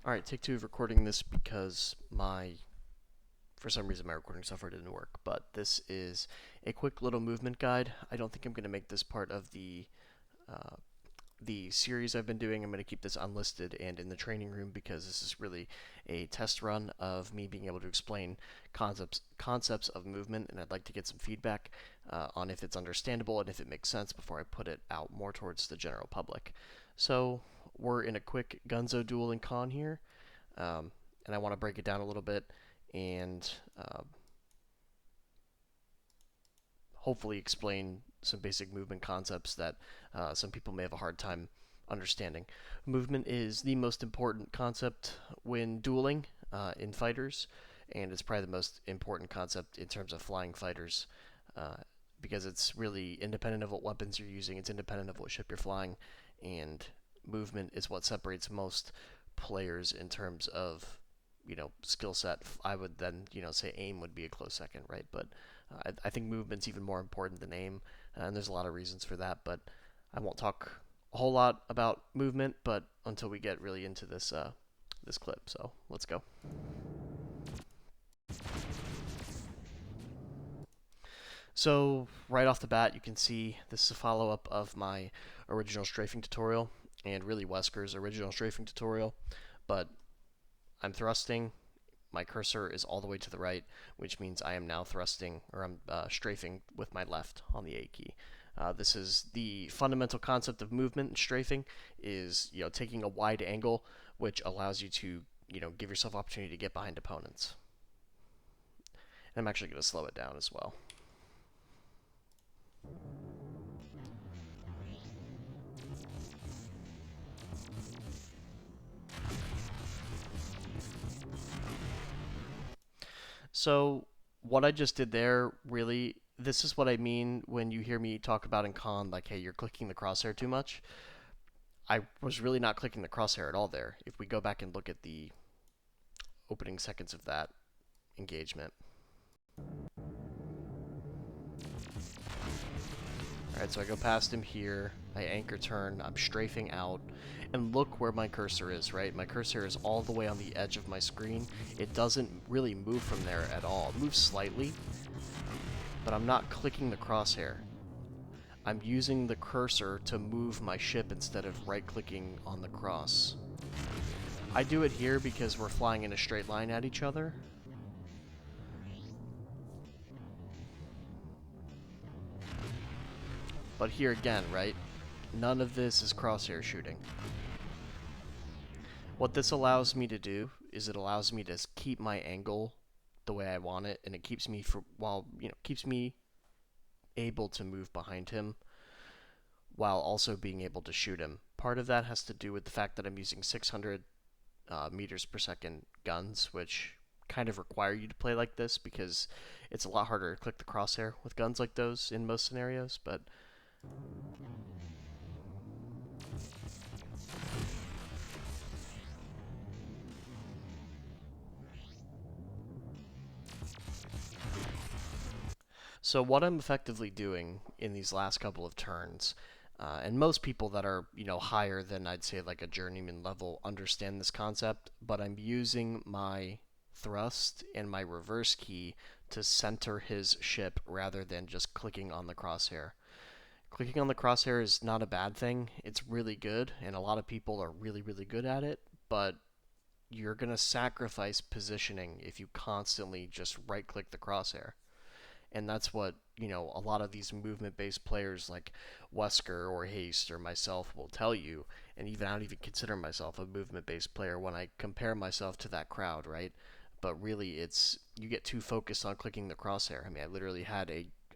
Alright, take two of recording this because for some reason my recording software didn't work, but this is a quick little movement guide. I don't think I'm going to make this part of uh, the series I've been doing. I'm going to keep this unlisted and in the training room because this is really a test run of me being able to explain concepts of movement, and I'd like to get some feedback on if it's understandable and if it makes sense before I put it out more towards the general public. So we're in a quick Gunzo duel in Con here, and I want to break it down a little bit and hopefully explain some basic movement concepts that some people may have a hard time understanding. Movement is the most important concept when dueling in fighters, and it's probably the most important concept in terms of flying fighters uh, because it's really independent of what weapons you're using, it's independent of what ship you're flying, and movement is what separates most players in terms of skill set. I would then say aim would be a close second, right? But I think movement's even more important than aim, and there's a lot of reasons for that. But I won't talk a whole lot about movement, but until we get really into this clip. So let's go. So right off the bat, you can see this is a follow-up of my original strafing tutorial and really Wesker's original strafing tutorial, but I'm thrusting. My cursor is all the way to the right, which means I am now thrusting, or I'm strafing with my left on the A key. This is the fundamental concept of movement and strafing is taking a wide angle, which allows you to give yourself opportunity to get behind opponents. And I'm actually going to slow it down as well. So what I just did there, really, this is what I mean when you hear me talk about in con, like, hey, you're clicking the crosshair too much. I was really not clicking the crosshair at all there. If we go back and look at the opening seconds of that engagement. Alright, so I go past him here, I anchor turn, I'm strafing out, and look where my cursor is, right? My cursor is all the way on the edge of my screen. It doesn't really move from there at all. It moves slightly, but I'm not clicking the crosshair. I'm using the cursor to move my ship instead of right-clicking on the cross. I do it here because we're flying in a straight line at each other. But here again, right? None of this is crosshair shooting. What this allows me to do is it allows me to keep my angle the way I want it, and it keeps me keeps me able to move behind him while also being able to shoot him. Part of that has to do with the fact that I'm using 600 meters per second guns, which kind of require you to play like this because it's a lot harder to click the crosshair with guns like those in most scenarios, but so what I'm effectively doing in these last couple of turns, and most people that are higher than I'd say like a journeyman level understand this concept, but I'm using my thrust and my reverse key to center his ship rather than just clicking on the crosshair. Clicking on the crosshair is not a bad thing. It's really good, and a lot of people are really, really good at it, but you're going to sacrifice positioning if you constantly just right click the crosshair. And that's what a lot of these movement based players like Wesker or Haste or myself will tell you. And even I don't even consider myself a movement based player when I compare myself to that crowd, right? But really, it's you get too focused on clicking the crosshair. I mean,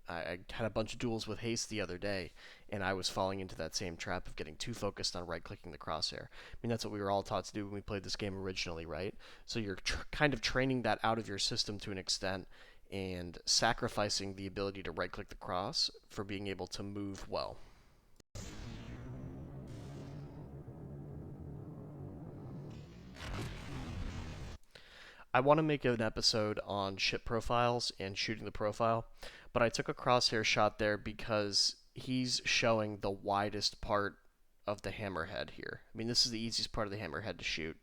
I had a bunch of duels with Haste the other day, and I was falling into that same trap of getting too focused on right-clicking the crosshair. I mean, that's what we were all taught to do when we played this game originally, right? So you're kind of training that out of your system to an extent, and sacrificing the ability to right click the cross for being able to move well. I want to make an episode on ship profiles and shooting the profile, but I took a crosshair shot there because he's showing the widest part of the hammerhead here. I mean, this is the easiest part of the hammerhead to shoot.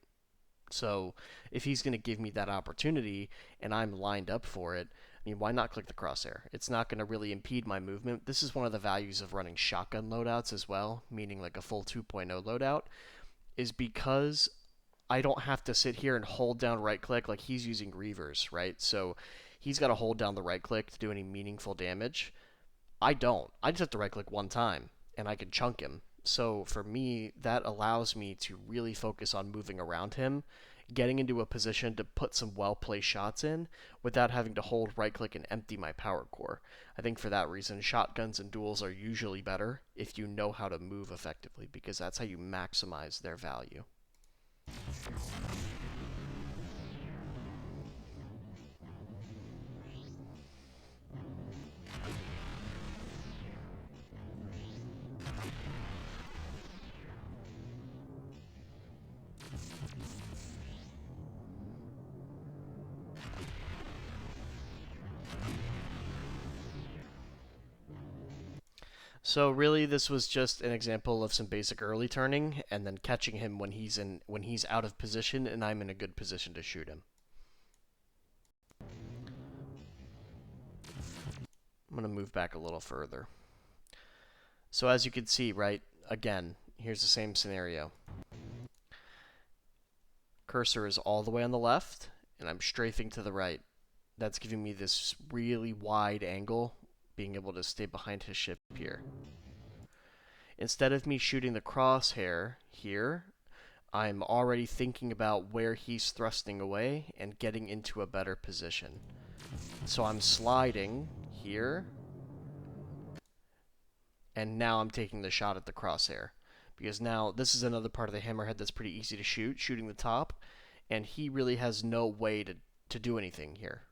So if he's going to give me that opportunity and I'm lined up for it, I mean, why not click the crosshair? It's not going to really impede my movement. This is one of the values of running shotgun loadouts as well, meaning like a full 2.0 loadout, is because I don't have to sit here and hold down right click like he's using Reavers, right? So he's got to hold down the right click to do any meaningful damage. I don't. I just have to right click one time and I can chunk him. So for me, that allows me to really focus on moving around him, getting into a position to put some well placed shots in without having to hold right click and empty my power core. I think for that reason, shotguns and duels are usually better if you know how to move effectively, because that's how you maximize their value. So really, this was just an example of some basic early turning, and then catching him when he's out of position, and I'm in a good position to shoot him. I'm gonna move back a little further. So as you can see, right, again, here's the same scenario. Cursor is all the way on the left, and I'm strafing to the right. That's giving me this really wide angle, being able to stay behind his ship here. Instead of me shooting the crosshair here, I'm already thinking about where he's thrusting away and getting into a better position. So I'm sliding here, and now I'm taking the shot at the crosshair. Because now this is another part of the hammerhead that's pretty easy to shoot, shooting the top, and he really has no way to do anything here.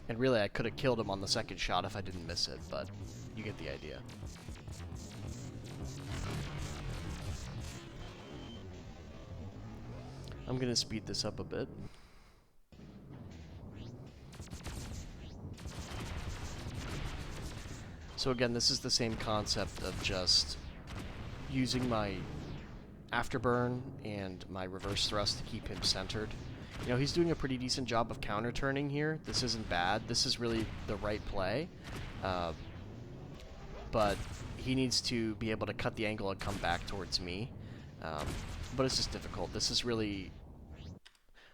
And really, I could have killed him on the second shot if I didn't miss it, but you get the idea. I'm going to speed this up a bit. So again, this is the same concept of just using my afterburn and my reverse thrust to keep him centered. You know, he's doing a pretty decent job of counter turning here. This isn't bad. This is really the right play. But he needs to be able to cut the angle and come back towards me. But it's just difficult. This is really,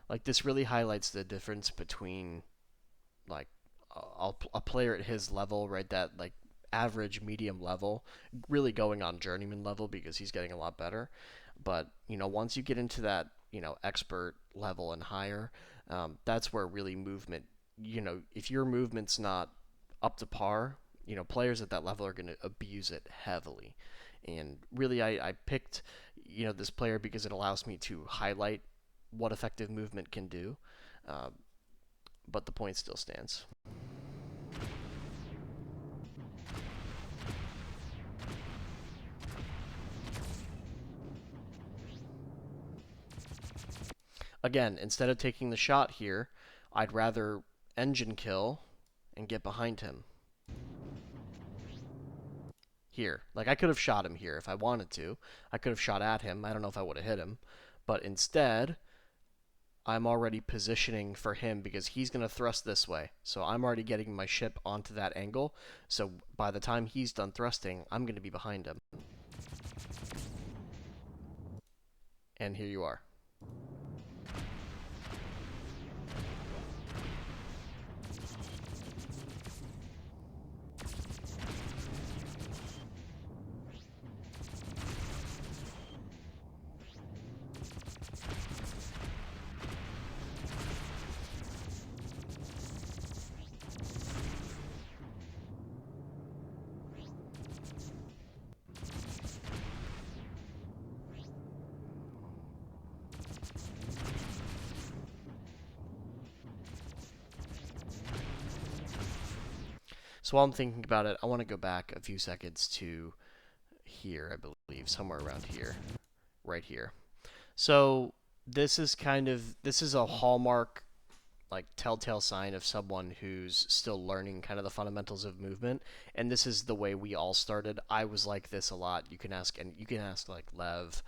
like, this really highlights the difference between, like, a player at his level, right, that, like, average medium level, really going on journeyman level because he's getting a lot better. But, you know, once you get into that, you know, expert level and higher, that's where really movement, you know, if your movement's not up to par, you know, players at that level are going to abuse it heavily. And really, I picked, you know, this player because it allows me to highlight what effective movement can do. Uh, but the point still stands. Again, instead of taking the shot here, I'd rather engine kill and get behind him. Here. Like, I could have shot him here if I wanted to. I could have shot at him. I don't know if I would have hit him. But instead, I'm already positioning for him because he's going to thrust this way. So I'm already getting my ship onto that angle. So by the time he's done thrusting, I'm going to be behind him. And here you are. So while I'm thinking about it, I want to go back a few seconds to here, I believe, somewhere around here, right here. So this is a hallmark like telltale sign of someone who's still learning kind of the fundamentals of movement. And this is the way we all started. I was like this a lot. You can ask like Lev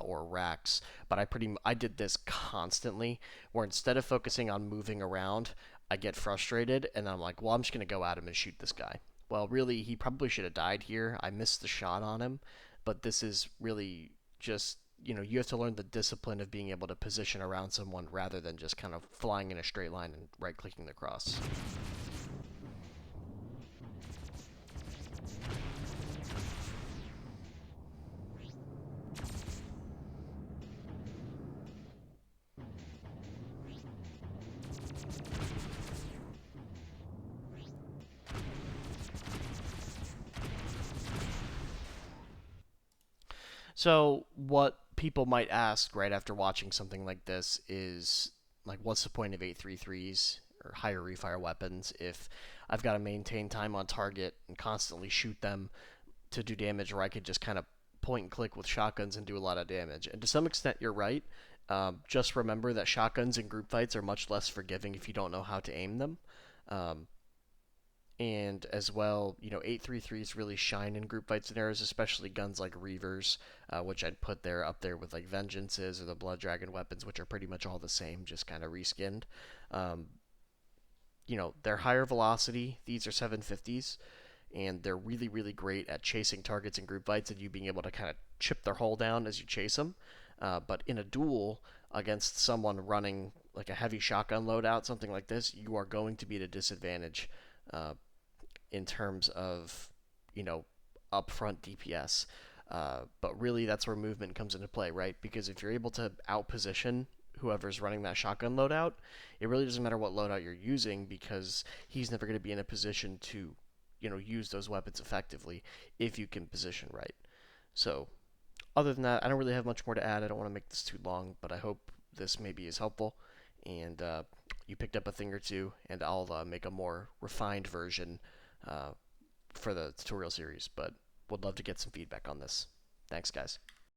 or Rax, but I did this constantly, where instead of focusing on moving around, I get frustrated and I'm like, well, I'm just gonna go at him and shoot this guy. Well, really, he probably should have died here. I missed the shot on him, but this is really just, you have to learn the discipline of being able to position around someone rather than just kind of flying in a straight line and right clicking the cross. So, what people might ask right after watching something like this is, like, what's the point of 833s or higher refire weapons if I've got to maintain time on target and constantly shoot them to do damage, where I could just kind of point and click with shotguns and do a lot of damage? And to some extent, you're right. Just remember that shotguns in group fights are much less forgiving if you don't know how to aim them. Um, and as well, 833s really shine in group fight scenarios, especially guns like Reavers, which I'd put there up there with like Vengeances or the Blood Dragon weapons, which are pretty much all the same, just kind of reskinned. Um, they're higher velocity. These are 750s, and they're really, really great at chasing targets in group fights and you being able to kind of chip their hull down as you chase them. But in a duel against someone running like a heavy shotgun loadout, something like this, you are going to be at a disadvantage uh, in terms of, you know, upfront DPS. But really, that's where movement comes into play, right? Because if you're able to outposition whoever's running that shotgun loadout, it really doesn't matter what loadout you're using because he's never going to be in a position to, use those weapons effectively if you can position right. So, other than that, I don't really have much more to add. I don't want to make this too long, but I hope this maybe is helpful and you picked up a thing or two, and I'll make a more refined version uh, for the tutorial series, but would love to get some feedback on this. Thanks, guys.